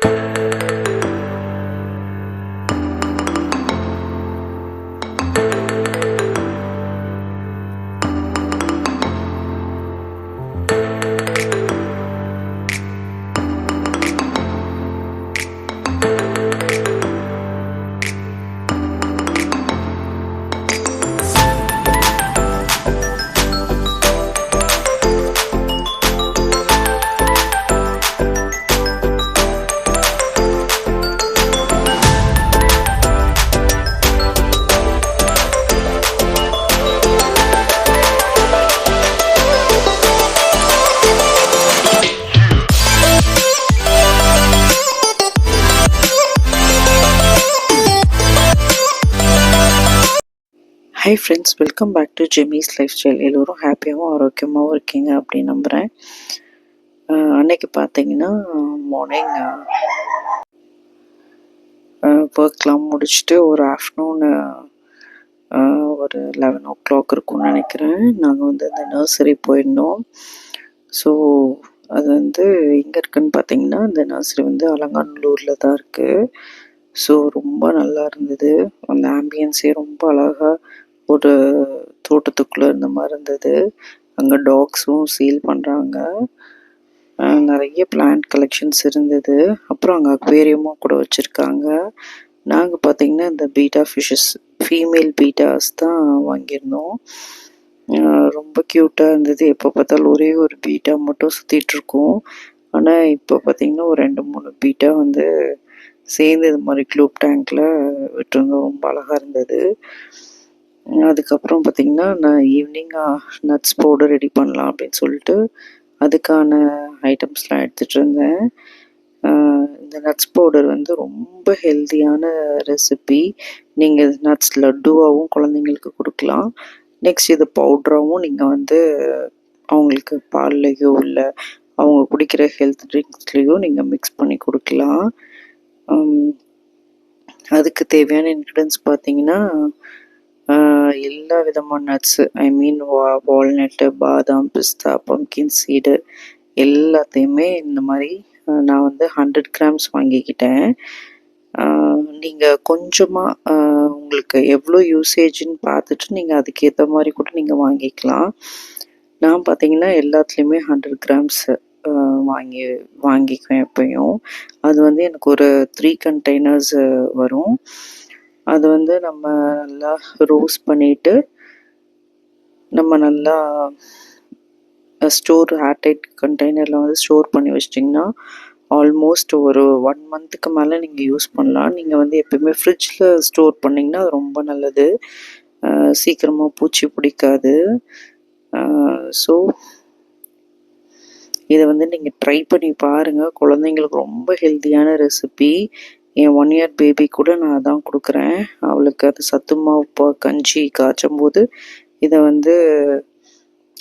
High friends, welcome back to ஜெமிஸ் lifestyle. எல்லோரும் ஹாப்பியாகவும் ஆரோக்கியமாகவும் இருக்கீங்க அப்படின்னு நம்புகிறேன். அன்னைக்கு பார்த்தீங்கன்னா மார்னிங் ஒர்க்லாம் முடிச்சுட்டு ஒரு ஆஃப்டர்நூன் ஒரு 11 o'clock இருக்கும்னு நினைக்கிறேன். நாங்கள் வந்து அந்த நர்சரி போயிருந்தோம். ஸோ அது வந்து எங்கே இருக்குதுன்னு பார்த்தீங்கன்னா, இந்த நர்சரி வந்து அலங்காநல்லூரில் தான் இருக்குது. ஸோ ரொம்ப நல்லா இருந்தது. அந்த ஆம்பியன்ஸே ரொம்ப அழகாக ஒரு தோட்டத்துக்குள்ளே இருந்த மாதிரி இருந்தது. அங்கே டாக்ஸும் சேல் பண்ணுறாங்க. நிறைய பிளான்ட் கலெக்ஷன்ஸ் இருந்தது. அப்புறம் அங்கே அக்வேரியமும் கூட வச்சுருக்காங்க. நாங்கள் பார்த்திங்கன்னா இந்த பீட்டா ஃபிஷ்ஷஸ், ஃபீமேல் பீட்டாஸ் தான் வாங்கியிருந்தோம். ரொம்ப க்யூட்டாக இருந்தது. எப்போ பார்த்தாலும் ஒரே ஒரு பீட்டா மட்டும் சுற்றிட்டுருக்கோம். ஆனால் இப்போ பார்த்திங்கன்னா ஒரு 2-3 பீட்டா வந்து சேர்ந்து இது மாதிரி க்ளூப் டேங்க்கில் விட்டுருந்தோம். ரொம்ப அழகாக இருந்தது. அதுக்கப்புறம் பார்த்திங்கன்னா நான் ஈவினிங் நட்ஸ் பவுடர் ரெடி பண்ணலாம் அப்படின்னு சொல்லிட்டு அதுக்கான ஐட்டம்ஸ்லாம் எடுத்துகிட்டு இருந்தேன். இந்த நட்ஸ் பவுடர் வந்து ரொம்ப ஹெல்த்தியான ரெசிபி. நீங்கள் நட்ஸ் லட்டுவாகவும் குழந்தைங்களுக்கு கொடுக்கலாம். நெக்ஸ்ட் இது பவுடராகவும் நீங்கள் வந்து அவங்களுக்கு பால்லையோ இல்லை அவங்க குடிக்கிற ஹெல்த் ட்ரிங்க்ஸ்லேயோ நீங்கள் மிக்ஸ் பண்ணி கொடுக்கலாம். அதுக்கு தேவையான இன்க்ரீடியன்ஸ் பார்த்தீங்கன்னா எல்லா விதமான நட்ஸு, ஐ மீன் வால்நட்டு, பாதாம், பிஸ்தா, பம்கின் சீடு எல்லாத்தையுமே இந்த மாதிரி நான் வந்து 100 grams வாங்கிக்கிட்டேன். நீங்கள் கொஞ்சமாக உங்களுக்கு எவ்வளோ யூசேஜ்ன்னு பார்த்துட்டு நீங்கள் அதுக்கேற்ற மாதிரி கூட நீங்கள் வாங்கிக்கலாம். நான் பார்த்தீங்கன்னா எல்லாத்துலேயுமே 100 grams வாங்கிக்குவேன் எப்பயும். அது வந்து எனக்கு ஒரு 3 containers வரும். அது வந்து நம்ம நல்லா ரோஸ்ட் பண்ணிவிட்டு நம்ம நல்லா ஸ்டோர் ஏர்டைட் கண்டெய்னரில் வந்து ஸ்டோர் பண்ணி வச்சிட்டிங்கன்னா ஆல்மோஸ்ட் ஒரு 1 monthக்கு மேலே நீங்கள் யூஸ் பண்ணலாம். நீங்கள் வந்து எப்போயுமே ஃப்ரிட்ஜில் ஸ்டோர் பண்ணிங்கன்னா அது ரொம்ப நல்லது. சீக்கிரமாக பூச்சி பிடிக்காது. ஸோ இதை வந்து நீங்கள் ட்ரை பண்ணி பாருங்கள். குழந்தைங்களுக்கு ரொம்ப ஹெல்த்தியான ரெசிபி. என் 1 year பேபி கூட நான் அதான் கொடுக்குறேன். அவளுக்கு அது சத்து மாவு கஞ்சி காய்ச்சும் போது இதை வந்து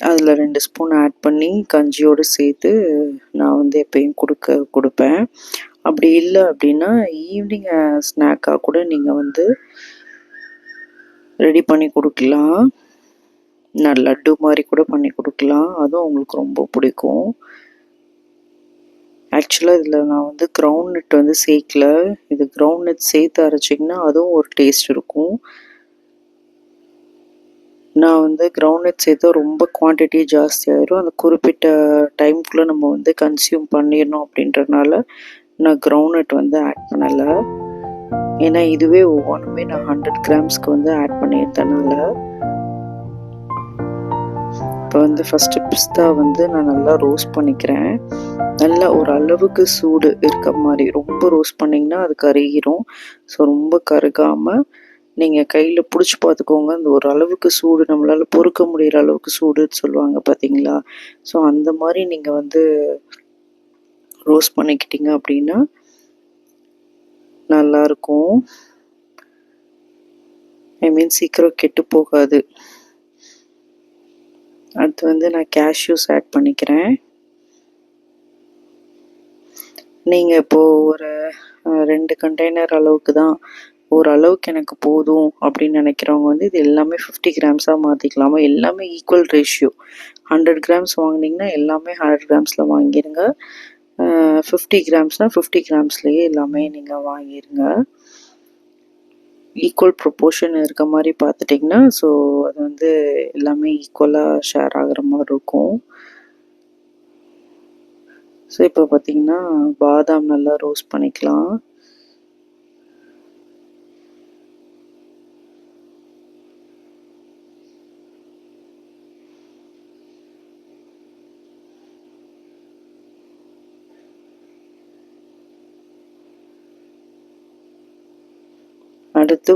அதில் 2 ஸ்பூன் ஆட் பண்ணி கஞ்சியோடு சேர்த்து நான் வந்து எப்பயும் கொடுப்பேன். அப்படி இல்லை அப்படின்னா ஈவினிங் ஸ்நாக்காக கூட நீங்கள் வந்து ரெடி பண்ணி கொடுக்கலாம். நான் லட்டு மாதிரி கூட பண்ணி கொடுக்கலாம். அதுவும் அவங்களுக்கு ரொம்ப பிடிக்கும். ஆக்சுவலாக இதில் நான் வந்து கிரவுண்ட் வந்து சேர்க்கல. இது கிரவுண்ட் சேர்த்து அரைச்சிங்கன்னா அதுவும் ஒரு டேஸ்ட் இருக்கும். நான் வந்து கிரவுண்ட் சேர்த்தா ரொம்ப குவான்டிட்டி ஜாஸ்தியாயிரும். அந்த குறிப்பிட்ட டைம்குள்ளே நம்ம வந்து கன்சியூம் பண்ணிடணும் அப்படின்றனால நான் கிரவுண்ட் வந்து ஆட் பண்ணலை. ஏன்னா இதுவே ஒவ்வொன்றுமே நான் 100 grams வந்து ஆட் பண்ணியிருந்தனால. இப்போ வந்து ஃபஸ்ட்டு பிஸ்தா வந்து நான் நல்லா ரோஸ்ட் பண்ணிக்கிறேன். நல்லா ஒரு அளவுக்கு சூடு இருக்க மாதிரி. ரொம்ப ரோஸ்ட் பண்ணிங்கன்னா அது கருகிரும். ஸோ ரொம்ப கருகாமல் நீங்கள் கையில் பிடிச்சி பார்த்துக்கோங்க. அந்த ஒரு அளவுக்கு சூடு நம்மளால் பொறுக்க முடிகிற அளவுக்கு சூடுன்னு சொல்லுவாங்க பார்த்தீங்களா. ஸோ அந்த மாதிரி நீங்கள் வந்து ரோஸ்ட் பண்ணிக்கிட்டீங்க அப்படின்னா நல்லாயிருக்கும். ஐ மீன் சீக்கிரம் கெட்டு போகாது. அடுத்து வந்து நான் கேஷ்யூஸ் ஆட் பண்ணிக்கிறேன். நீங்கள் இப்போது ஒரு 2 கண்டெய்னர் அளவுக்கு தான், ஓரளவுக்கு எனக்கு போதும் அப்படின்னு நினைக்கிறவங்க வந்து இது எல்லாமே 50 grams மாற்றிக்கலாமா. எல்லாமே ஈக்குவல் ரேஷியோ. 100 grams வாங்கினீங்கன்னா எல்லாமே 100 grams வாங்கிடுங்க. 50 கிராம்ஸ்னால் 50 கிராம்ஸ்லேயே எல்லாமே நீங்கள் வாங்கிடுங்க. ஈக்குவல் ப்ரொப்போர்ஷன் இருக்க மாதிரி பார்த்துட்டிங்கன்னா ஸோ அது வந்து எல்லாமே ஈக்குவலாக ஷேர் ஆகிற மாதிரி இருக்கும். ஸோ இப்போ பார்த்திங்கன்னா பாதாம் நல்லா ரோஸ்ட் பண்ணிக்கலாம். அடுத்து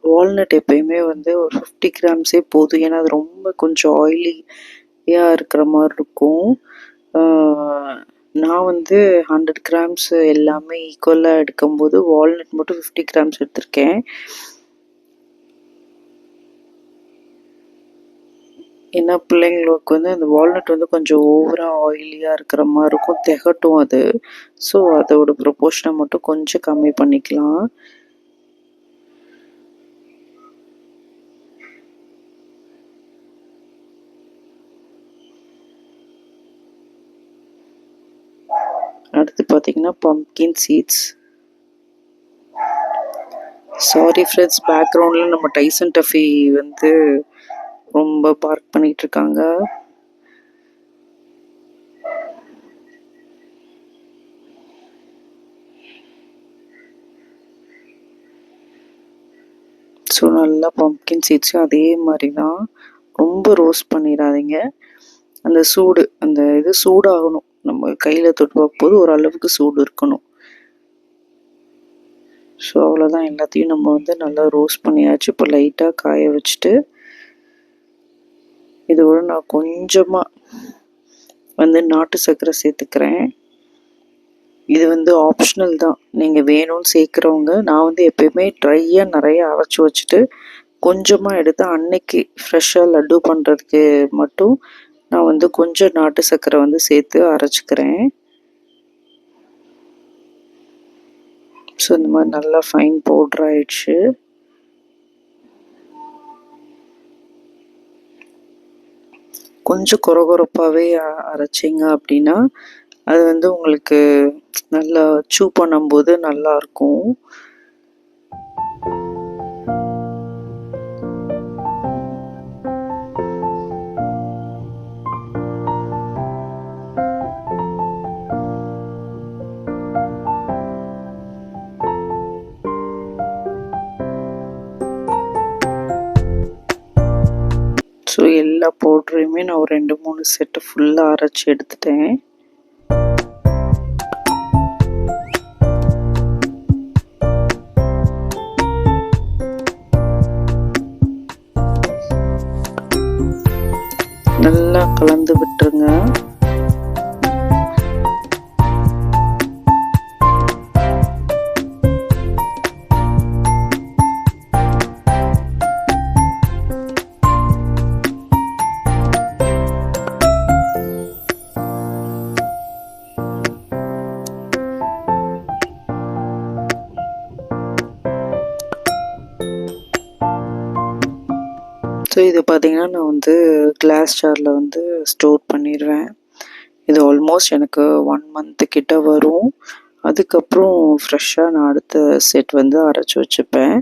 வால்நட் எப்பயுமே வந்து ஒரு 50 கிராம்ஸே போதும். ஏன்னா அது ரொம்ப கொஞ்சம் ஆயிலியாக இருக்கிற மாதிரி இருக்கும். நான் வந்து 100 கிராம்ஸ் எல்லாமே ஈக்குவலாக எடுக்கும்போது வால்நட் மட்டும் 50 கிராம்ஸ் எடுத்திருக்கேன். ஏன்னா பிள்ளைங்களுக்கு வந்து அந்த வால்நட் வந்து கொஞ்சம் ஓவராக ஆயிலியாக இருக்கிற மாதிரி இருக்கும், திகட்டும் அது. ஸோ அதோட ப்ரொப்போர்ஷனை மட்டும் கொஞ்சம் கம்மி பண்ணிக்கலாம். அடுத்து பார்த்தீங்கன்னா பம்ப்கின் சீட்ஸ். சாரி ஃப்ரெண்ட்ஸ், பேக்ரவுண்டில் நம்ம டைசன் டஃபி வந்து ரொம்ப பார்க் பண்ணிட்டு இருக்காங்க. ஸோ நல்லா பம்ப்கின் சீட்ஸும் அதே மாதிரி தான், ரொம்ப ரோஸ்ட் பண்ணிடாதீங்க. அந்த சூடு, அந்த இது சூடாகணும், நம்ம கையில் தொட்டு பார்க்கும்போது ஓரளவுக்கு சூடு இருக்கணும். ஸோ அவ்வளோதான், எல்லாத்தையும் நம்ம வந்து நல்லா ரோஸ்ட் பண்ணியாச்சு. இப்போ லைட்டாக காய வச்சுட்டு இதோட நான் கொஞ்சமாக வந்து நாட்டு சர்க்கரை சேர்த்துக்கிறேன். இது வந்து ஆப்ஷனல் தான், நீங்கள் வேணும்னு சேர்க்குறவங்க. நான் வந்து எப்பயுமே ட்ரையாக நிறைய அரைச்சி வச்சுட்டு கொஞ்சமாக எடுத்து அன்னைக்கு ஃப்ரெஷ்ஷாக லட்டு பண்ணுறதுக்கு மட்டும் நான் வந்து கொஞ்சம் நாட்டு சர்க்கரை வந்து சேர்த்து அரைச்சிக்கிறேன். ஸோ இந்த மாதிரி நல்லா ஃபைன் பவுட்ரு ஆயிடுச்சு. கொஞ்சம் கொரகொரப்பாகவே அரைச்சிங்க அப்படின்னா அது வந்து உங்களுக்கு நல்லா சூ பண்ணும்போது நல்லாயிருக்கும். ஸோ எல்லா பவுட்ரையுமே நான் ஒரு 2-3 செட்டு ஃபுல்லாக அரைச்சி எடுத்துட்டேன். நல்லா கலந்து விட்டுருங்க. ஸோ இது பார்த்திங்கன்னா நான் வந்து கிளாஸ் ஜாரில் வந்து ஸ்டோர் பண்ணிடுவேன். இது ஆல்மோஸ்ட் எனக்கு 1 மந்த்து கிட்ட வரும். அதுக்கப்புறம் ஃப்ரெஷ்ஷாக நான் அடுத்த செட் வந்து அரைச்சி வச்சுப்பேன்.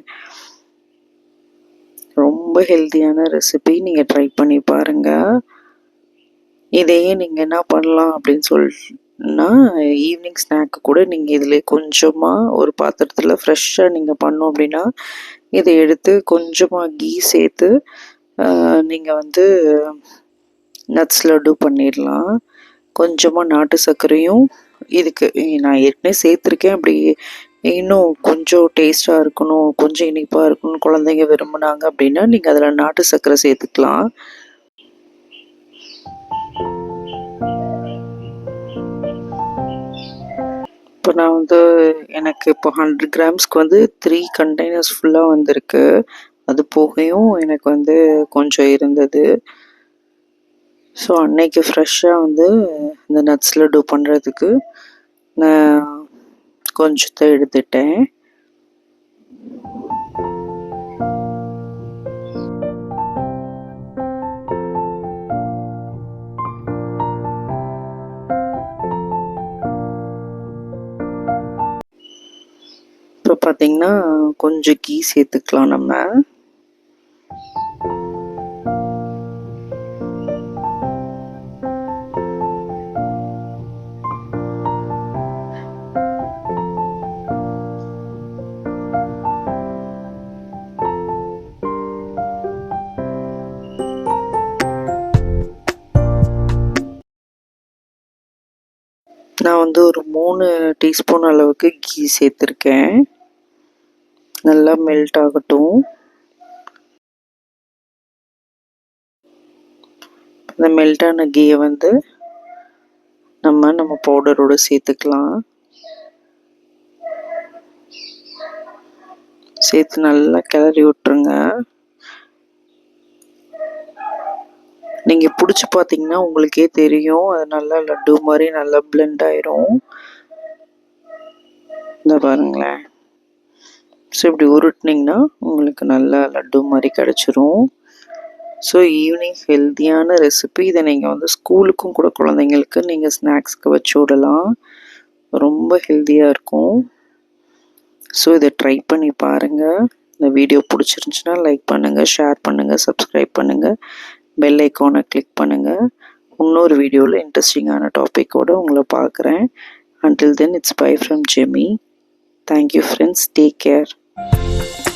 ரொம்ப ஹெல்த்தியான ரெசிபி, நீங்கள் ட்ரை பண்ணி பாருங்கள். இதையே நீங்கள் என்ன பண்ணலாம் அப்படின்னு சொன்னா, ஈவினிங் ஸ்நாக்கு கூட நீங்கள் இதில் கொஞ்சமாக ஒரு பாத்திரத்தில் ஃப்ரெஷ்ஷாக நீங்கள் பண்ணோம் அப்படின்னா இதை எடுத்து கொஞ்சமாக கீ சேர்த்து நீங்கள் வந்து நட்ஸ் லட்டு பண்ணிடலாம். கொஞ்சமாக நாட்டு சர்க்கரையும் இதுக்கு நான் ஏற்கனவே சேர்த்துருக்கேன். அப்படி இன்னும் கொஞ்சம் டேஸ்ட்டாக இருக்கணும், கொஞ்சம் இனிப்பாக இருக்கணும் குழந்தைங்க விரும்புனாங்க அப்படின்னா நீங்கள் அதில் நாட்டு சர்க்கரை சேர்த்துக்கலாம். இப்போ நான் வந்து எனக்கு இப்போ 100 கிராம்ஸ்க்கு வந்து 3 கண்டெய்னர்ஸ் ஃபுல்லாக வந்திருக்கு. அது போகையும் எனக்கு வந்து கொஞ்சம் இருந்தது. ஸோ அன்னைக்கு ஃப்ரெஷ்ஷாக வந்து இந்த நட்ஸ் லட்டு பண்ணுறதுக்கு நான் கொஞ்சத்தை எடுத்துட்டேன். பார்த்திங்கன்னா கொஞ்சம் கீ சேர்த்துக்கலாம் நம்ம. நான் வந்து ஒரு 3 டீஸ்பூன் அளவுக்கு கீ சேர்த்துருக்கேன். நல்லா மெல்ட் ஆகட்டும். இந்த மெல்ட்டான கீயை வந்து நம்ம பவுடரோடு சேர்த்துக்கலாம். சேர்த்து நல்லா கிளறி விட்டுருங்க. நீங்கள் பிடிச்சி பார்த்தீங்கன்னா உங்களுக்கே தெரியும், அது நல்லா லட்டு மாதிரி நல்லா பிளெண்ட் ஆயிரும். இந்த பாருங்களேன். ஸோ இப்படி உருட்டினீங்கன்னா உங்களுக்கு நல்லா லட்டு மாதிரி கிடச்சிரும். ஸோ ஈவினிங் ஹெல்த்தியான ரெசிபி. இதை நீங்கள் வந்து ஸ்கூலுக்கும் கூட குழந்தைங்களுக்கு நீங்கள் ஸ்நாக்ஸ்க்கு வச்சு விடலாம். ரொம்ப ஹெல்த்தியாக இருக்கும். ஸோ இதை ட்ரை பண்ணி பாருங்கள். இந்த வீடியோ பிடிச்சிருந்துச்சுன்னா லைக் பண்ணுங்கள், ஷேர் பண்ணுங்கள், சப்ஸ்கிரைப் பண்ணுங்கள், பெல் ஐக்கானை கிளிக் பண்ணுங்கள். இன்னொரு வீடியோவில் இன்ட்ரெஸ்டிங்கான டாப்பிக்கோடு உங்களை பார்க்குறேன். Until then, it's bye from Jimmy. Thank you friends. Take care.